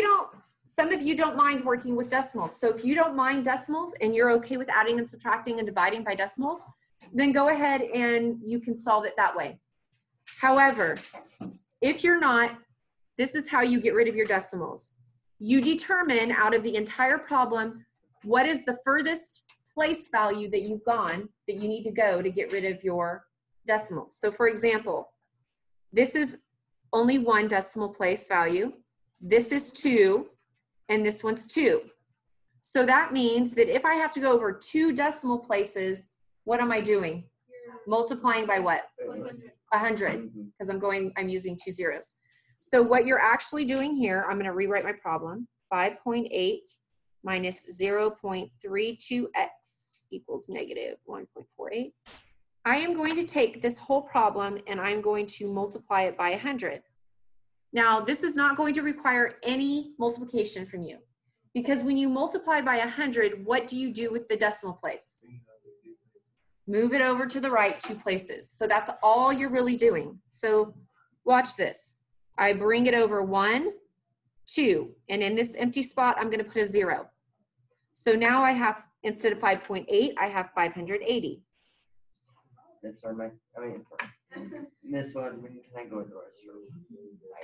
some of you don't mind working with decimals. So if you don't mind decimals and you're okay with adding and subtracting and dividing by decimals, then go ahead and you can solve it that way. However, if you're not, this is how you get rid of your decimals. You determine out of the entire problem, what is the furthest place value that you've gone that you need to go to get rid of your decimals. So for example, this is only 1 decimal place value. This is 2, and this one's 2. So that means that if I have to go over 2 decimal places, what am I doing? Multiplying by what? 100, because I'm using 2 zeros. So what you're actually doing here, I'm going to rewrite my problem. 5.8 minus 0.32x equals negative 1.48. I am going to take this whole problem and I'm going to multiply it by 100. Now, this is not going to require any multiplication from you, because when you multiply by 100, what do you do with the decimal place? Move it over to the right 2 places. So that's all you're really doing. So watch this. I bring it over 1, 2, and in this empty spot, I'm going to put a 0. So now I have, instead of 5.8, I have 580. Miss One, when can I go to the restroom?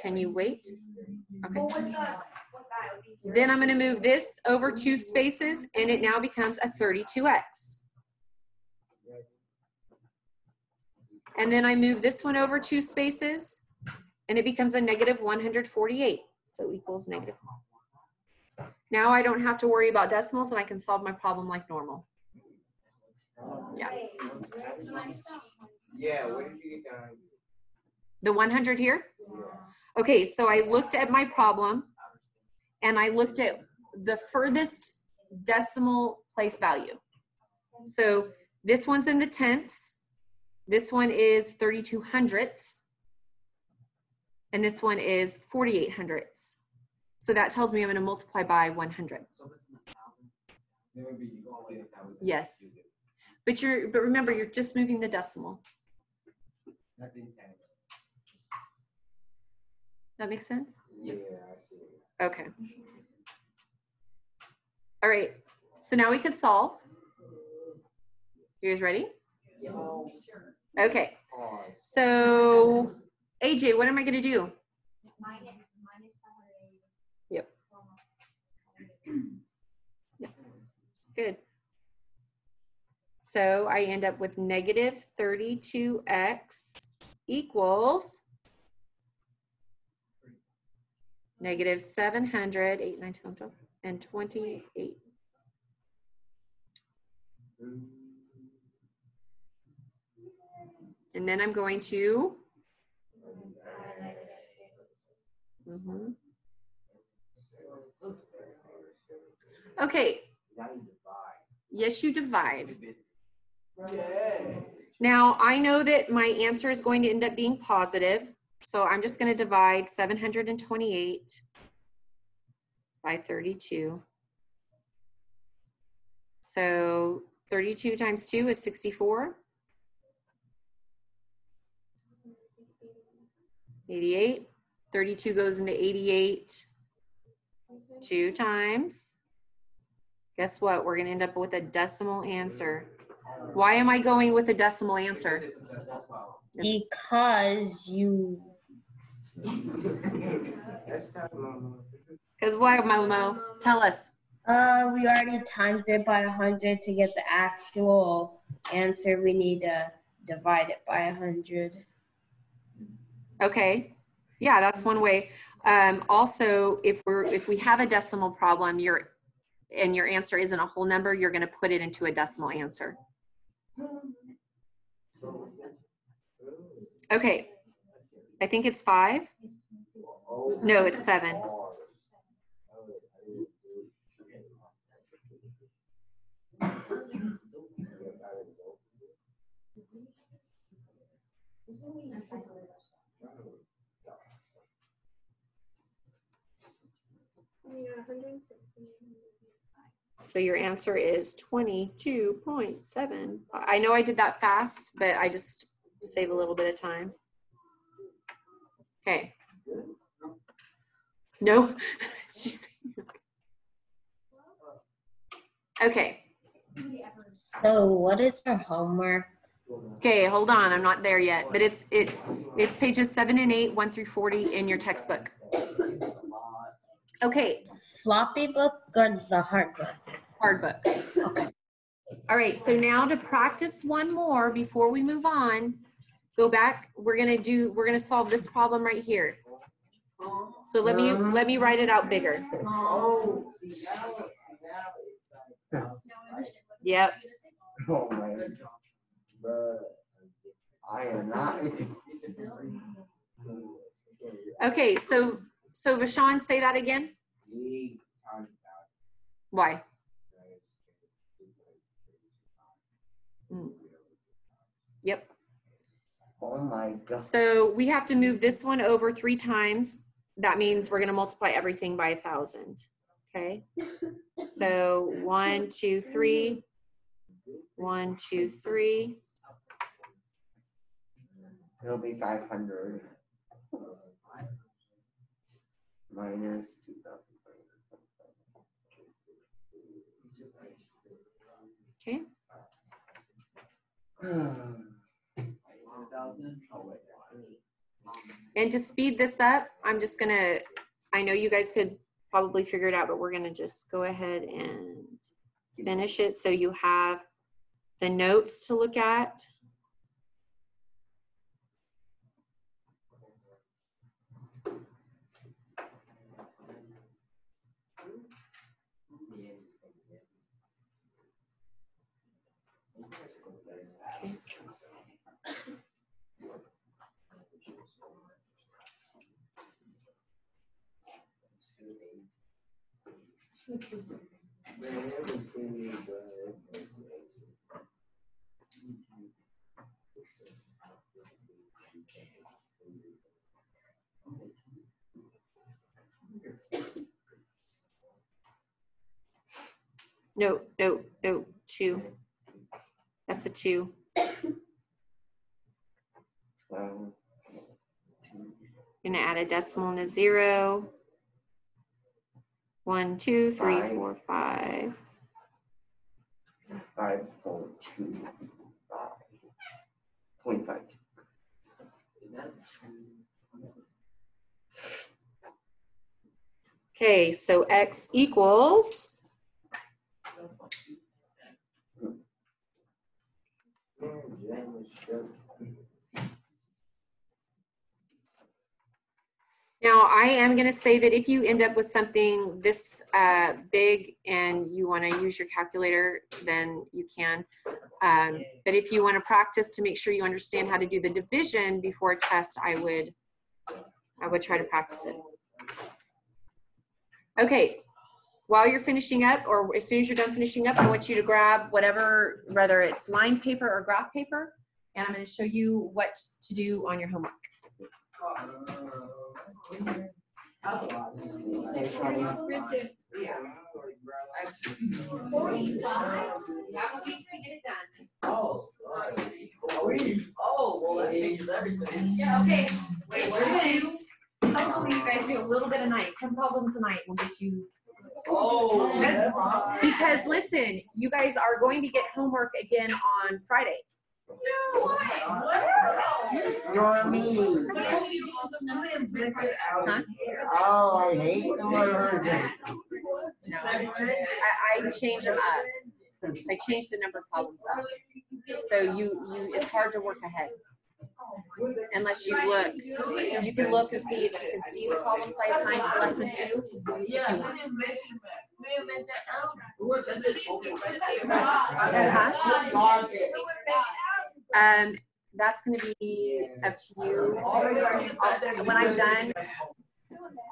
Can you wait? Okay. Well, what guy would be 0? Then I'm going to move this over 2 spaces, and it now becomes a 32x. And then I move this one over 2 spaces, and it becomes a negative 148. So equals negative. Now I don't have to worry about decimals, and I can solve my problem like normal. Yeah. Yeah, where did you get down? The 100 here? Okay, so I looked at my problem, and I looked at the furthest decimal place value. So this one's in the tenths. This one is 32 hundredths. And this one is 48 hundredths. So that tells me I'm going to multiply by 100. It would be equal if that was. Yes. But remember, you're just moving the decimal. Nothing times. That makes sense? Yeah, I see. Okay. All right. So now we can solve. You guys ready? Okay. Pause. So AJ, what am I going to do? Minus 580. Yep. Good. So I end up with negative 32x equals negative 700, 8, 9, 10, 11, 12, and 28. And then I'm going to, mhm. Okay, yes, you divide. Now, I know that my answer is going to end up being positive, so I'm just going to divide 728 by 32. So 32 times 2 is 64. 88. 32 goes into 88 2 times. Guess what? We're going to end up with a decimal answer. Why am I going with a decimal answer? Because you, Because what, Momo? Tell us. we already timed it by 100 to get the actual answer. We need to divide it by 100. Okay. Yeah, that's one way. Also, if we have a decimal problem, your answer isn't a whole number, you're going to put it into a decimal answer. Okay. I think it's 5. No, it's 7. So your answer is 22.7. I know I did that fast, but I just save a little bit of time. Okay. No. Okay. So what is our homework? Okay, hold on. I'm not there yet, but it's pages 7 and 8, 1 through 40 in your textbook. Okay. Floppy book or the hard book? Hard book. Okay. All right, so now to practice one more before we move on, go back. We're gonna solve this problem right here. So let me write it out bigger. Yep. Oh my God. I am not. Okay, so Vashon, say that again. Why? Yep. Oh my God. So we have to move this one over 3 times. That means we're going to multiply everything by 1,000. Okay. So 1, 2, 3. 1, 2, 3. It'll be 500 minus 2,000. Okay. And to speed this up, I'm just gonna, I know you guys could probably figure it out, but we're gonna just go ahead and finish it so you have the notes to look at. No, 2. That's a 2. So, Gonna add a decimal and a 0. 1, 2, 3, 4, 5. 5.25. 0.5. Okay, so x equals now Now, I am going to say that if you end up with something this big and you want to use your calculator, then you can. But if you want to practice to make sure you understand how to do the division before a test, I would try to practice it. Okay, while you're finishing up, or as soon as you're done finishing up, I want you to grab whatever, whether it's lined paper or graph paper, and I'm going to show you what to do on your homework. Okay, Shani. Yeah. You have a week to get it done. Oh, well, that changes everything. Yeah, okay. Wait, hopefully you guys do a little bit a night. 10 problems a night will get you. Oh, Because listen, you guys are going to get homework again on Friday. You're mean. Huh? Oh, I hate the word. No, I change them up. I change the number of problems up. So it's hard to work ahead. Unless you look, you can look and see if you can see the problems I assigned for lesson 2. yeah. That's going to be up to you. When I'm done,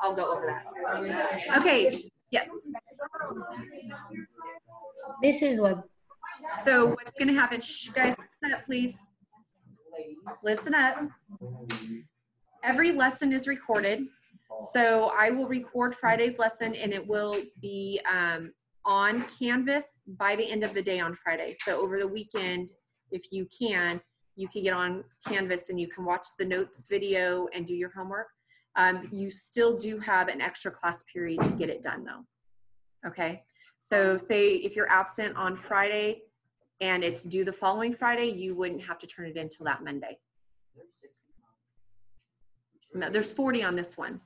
I'll go over that. Okay. Yes. This is what. So what's going to happen? Shh, guys, listen up, please. Listen up. Every lesson is recorded. So I will record Friday's lesson and it will be on Canvas by the end of the day on Friday. So over the weekend, if you can get on Canvas and you can watch the notes video and do your homework. You still do have an extra class period to get it done though. Okay. So say if you're absent on Friday and it's due the following Friday, you wouldn't have to turn it in until that Monday. No, there's 40 on this one.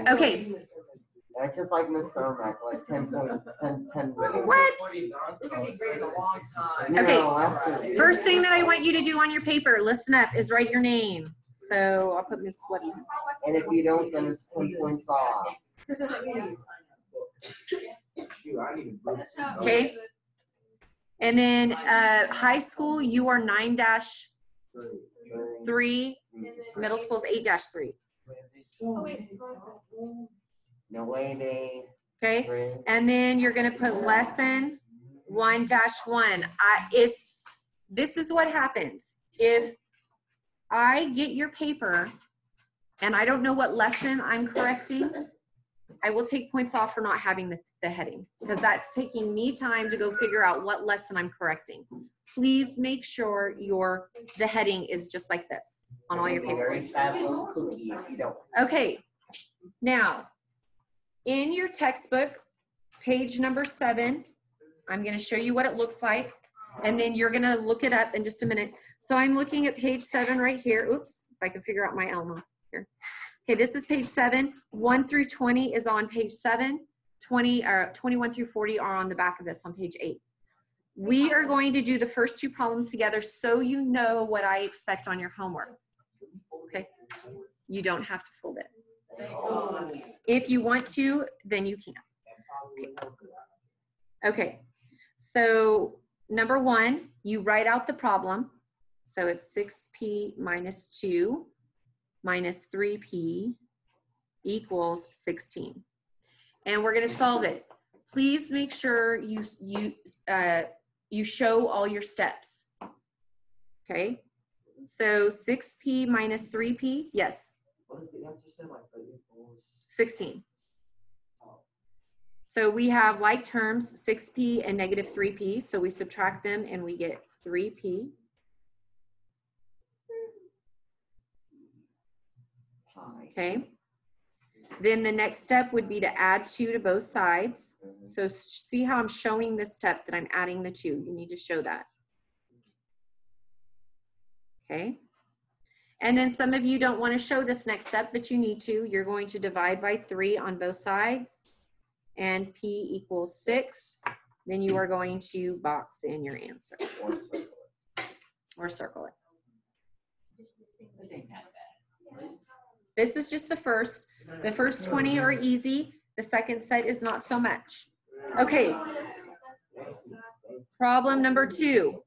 Okay. That's just like Miss Cermak, like 10 points, 10. What? Okay. First thing that I want you to do on your paper, listen up, is write your name. So I'll put Miss Sweaty. And if you don't, then it's 10 points off. Okay. And then high school, you are 9-3. Middle school is 8-3. No way, they. Okay. And then you're going to put lesson 1-1. If this is what happens, if I get your paper and I don't know what lesson I'm correcting, I will take points off for not having the heading because that's taking me time to go figure out what lesson I'm correcting. Please make sure the heading is just like this on all your papers. Okay. Now, in your textbook, page number 7, I'm going to show you what it looks like, and then you're going to look it up in just a minute. So I'm looking at page 7 right here. Oops, if I can figure out my Elmo here. Okay, this is page 7. 1 through 20 is on page 7. 21 through 40 are on the back of this on page 8. We are going to do the first 2 problems together so you know what I expect on your homework. Okay, you don't have to fold it. If you want to, then you can. Okay, so number 1, you write out the problem. So it's 6p minus 2 minus 3p equals 16. And we're going to solve it. Please make sure you show all your steps. Okay, so 6p minus 3p, yes. What is the answer say? Like 16. So we have like terms, 6p and negative 3p. So we subtract them and we get 3p. Okay. Then the next step would be to add 2 to both sides. So see how I'm showing this step that I'm adding the 2. You need to show that. Okay. And then some of you don't want to show this next step, but you need to. You're going to divide by 3 on both sides. And p equals 6. Then you are going to box in your answer. Or circle it. This is just the first. The first 20 are easy. The second set is not so much. Okay. Problem number 2.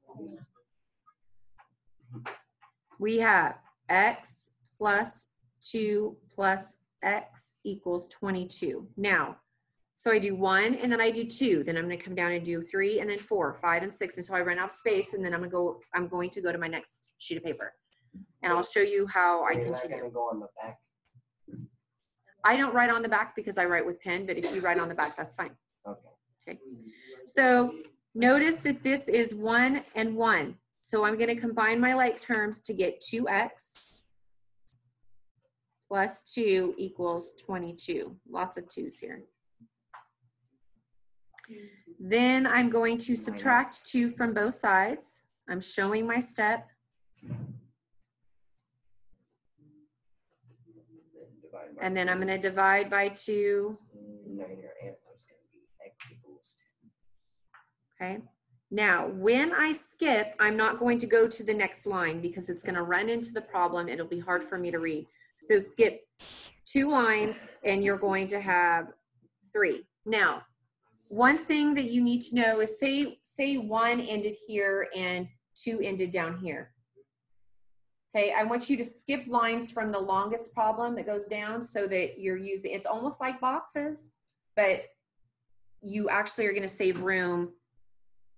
We have x plus 2 plus x equals 22. Now, so I do 1 and then I do 2. Then I'm going to come down and do 3 and then 4, 5 and 6 until I run out of space, and then I'm going to go to my next sheet of paper. And I'll show you how I You're not continue. gonna go on the back. I don't write on the back because I write with pen, but if you write on the back, that's fine. Okay. So notice that this is 1 and 1. So I'm going to combine my like terms to get 2x plus 2 equals 22. Lots of 2's here. Then I'm going to subtract 2 from both sides. I'm showing my step. And then I'm going to divide by 2. No, your answer is gonna be x equals 10. Okay. Now, when I skip, I'm not going to go to the next line because it's going to run into the problem. It'll be hard for me to read. So skip 2 lines and you're going to have 3. Now, one thing that you need to know is say 1 ended here and 2 ended down here. Okay, I want you to skip lines from the longest problem that goes down so that you're using, it's almost like boxes, but you actually are going to save room,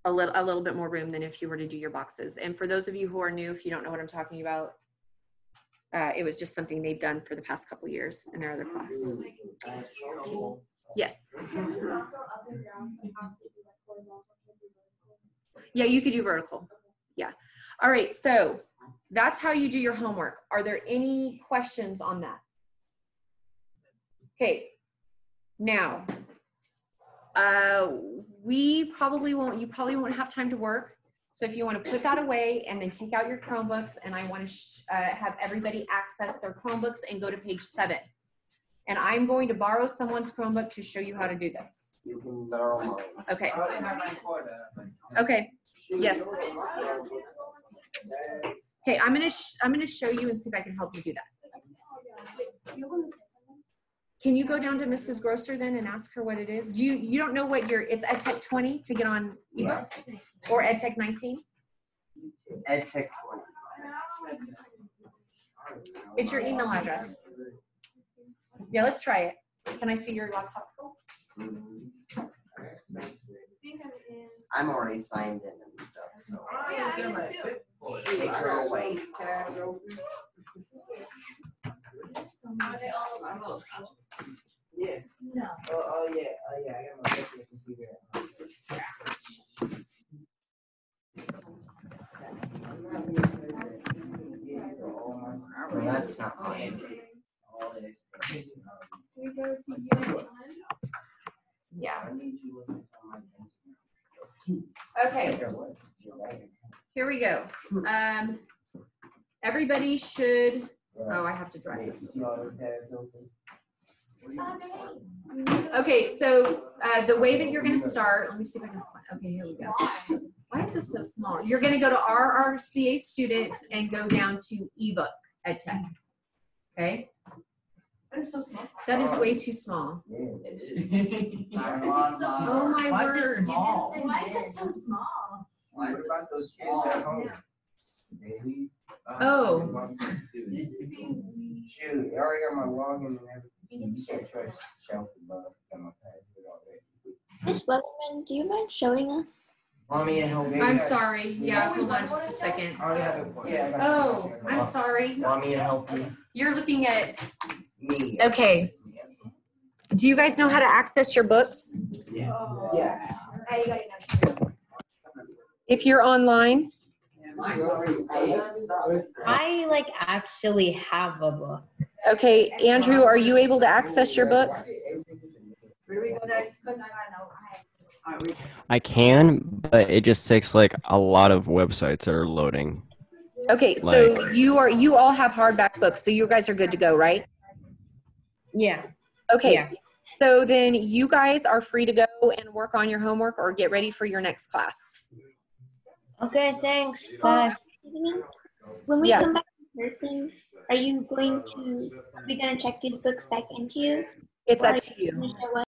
a little bit more room than if you were to do your boxes. And for those of you who are new, if you don't know what I'm talking about, it was just something they've done for the past couple years in their other class. Yes. Yeah, you could do vertical. Yeah. All right, so that's how you do your homework. Are there any questions on that? Okay. Now, you probably won't have time to work. So if you want to put that away and then take out your Chromebooks, and I want to have everybody access their Chromebooks and go to page 7. And I'm going to borrow someone's Chromebook to show you how to do this. You can borrow mine. Okay. I already have my quota. Okay. Yes. Okay, I'm gonna show you and see if I can help you do that. Can you go down to Mrs. Grosser then and ask her what it is? You don't know what it's EdTech 20 to get on ebook or EdTech 19? EdTech 20. It's your email address. Yeah, let's try it. Can I see your laptop? I'm already signed in and stuff, so Oh, yeah, I did too. take her away. Yeah. No. Oh yeah. I got my personal computer Well, that's not mine. We go to unit 1. Yeah. Okay, here we go. Everybody should, oh, I have to drive this. Okay, so the way that you're going to start, let me see if I can find, okay, here we go. Why is this so small? You're going to go to RRCA students and go down to ebook EdTech. Okay? That is so small. That is way too small. Oh my Why is it word. small? Why is it so small? Why is it so small at home? Oh. Shoot, I already got my login and everything. You can't try to shelf it, but I got my password already. Miss Weatherman, do you mind showing us? Want me to help you? I'm sorry. Yeah, hold on just a second. I already have a quota. Yeah, I got Oh, you. I'm sorry. Want me to help you? You're looking at, Me. okay. Do you guys know how to access your books? Yeah. If you're online? I actually have a book. Okay, Andrew, are you able to access your book? Where do we go next? Because I gotta know. I can, but it just takes a lot of websites that are loading. Okay, so you all have hardback books, so you guys are good to go, right? Yeah. Okay, Yeah. so then you guys are free to go and work on your homework or get ready for your next class. Okay, thanks. Bye. When we Yeah. come back in person, Are you going to, are we gonna check these books back into you? It's Or up are to you. gonna show us